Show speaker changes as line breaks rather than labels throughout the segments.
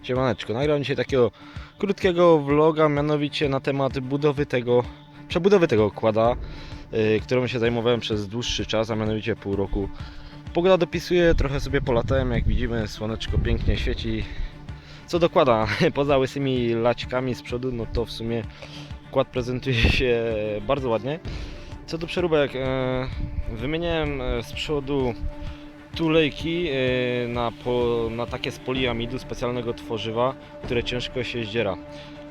Siemaneczko, nagram dzisiaj takiego krótkiego vloga, mianowicie na temat przebudowy tego quada, którą się zajmowałem przez dłuższy czas, a mianowicie pół roku. Pogoda dopisuje, trochę sobie polatałem, jak widzimy słoneczko pięknie świeci. Co do quada, poza łysymi laćkami z przodu, no to w sumie quad prezentuje się bardzo ładnie. Co do przeróbek, wymieniałem z przodu tulejki na takie z poliamidu, specjalnego tworzywa, które ciężko się zdziera.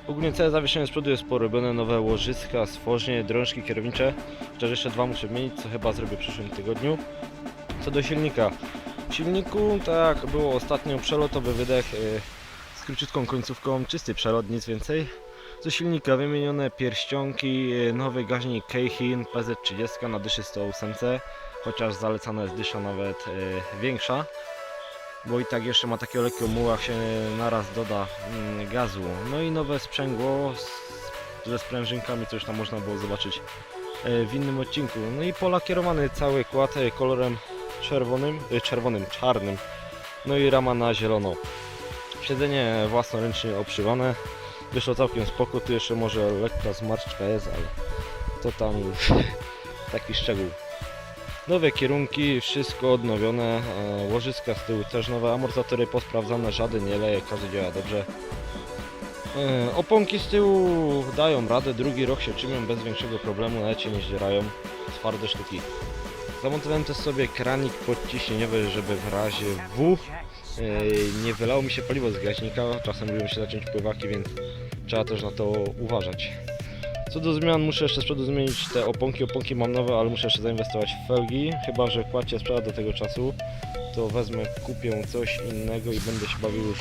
Ogólnie całe zawieszenie z przodu jest porobione, nowe łożyska, stworzenie, drążki kierownicze, chociaż jeszcze dwa muszę wymienić, co chyba zrobię w przyszłym tygodniu. Co do silnika, w silniku, tak jak było ostatnio, przelotowy wydech z króciutką końcówką, czysty przelot, nic więcej. Do silnika wymienione pierścionki, nowy gaźnik Keihin PZ30 na dyszy 108, chociaż zalecana jest dysza nawet większa, bo i tak jeszcze ma takiego lekkiego muła, jak się naraz doda gazu. No i nowe sprzęgło ze sprężynkami, co już tam można było zobaczyć w innym odcinku. No i polakierowany cały kład kolorem czarnym, no i rama na zielono. Siedzenie własnoręcznie obszywane, wyszło całkiem spoko, tu jeszcze może lekka zmarszczka jest, ale to tam już taki szczegół. Nowe kierunki, wszystko odnowione, łożyska z tyłu też nowe, amortyzatory posprawdzane, żaden nie leje, każdy działa dobrze. Oponki z tyłu dają radę, drugi rok się trzymią bez większego problemu, nawet się nie zdzierają, twarde sztuki. Zamontowałem też sobie kranik podciśnieniowy, żeby w razie W nie wylało mi się paliwo z gaźnika, czasem lubią się zacząć pływaki, więc trzeba też na to uważać. Co do zmian, muszę jeszcze z przodu zmienić te oponki mam nowe, ale muszę jeszcze zainwestować w felgi, chyba że kład się sprzeda do tego czasu, to wezmę, kupię coś innego i będę się bawił już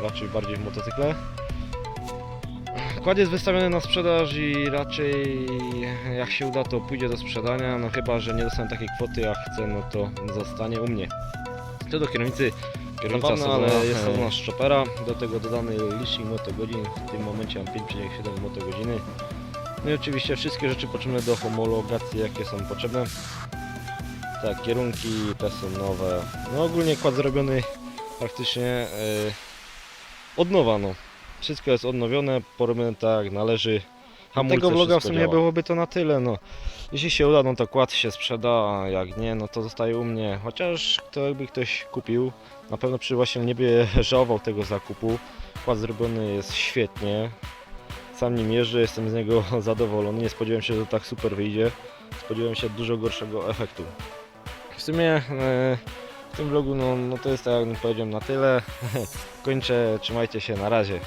raczej bardziej w motocykle. Kład jest wystawiony na sprzedaż i raczej jak się uda, to pójdzie do sprzedania, no chyba że nie dostanę takiej kwoty jak chcę, no to zostanie u mnie. Co do kierownicy, kierownica ale jest to z Chopera, do tego dodany licznik motogodzin, w tym momencie mam 5,7 motogodziny. No i oczywiście wszystkie rzeczy potrzebne do homologacji, jakie są potrzebne. Tak, kierunki te są nowe. No ogólnie kład zrobiony praktycznie od nowa, no. Wszystko jest odnowione, porobione tak jak należy. Tego vloga w sumie byłoby to na tyle, no. Jeśli się uda, no to kład się sprzeda, a jak nie, no to zostaje u mnie. Chociaż jakby ktoś kupił, na pewno przy właśnie nie by żałował tego zakupu. Kład zrobiony jest świetnie. Sam nim jeżdżę, jestem z niego zadowolony, nie spodziewałem się, że to tak super wyjdzie. Spodziewałem się dużo gorszego efektu. W sumie w tym vlogu no to jest tak jak powiedziałem na tyle. Kończę, trzymajcie się, na razie.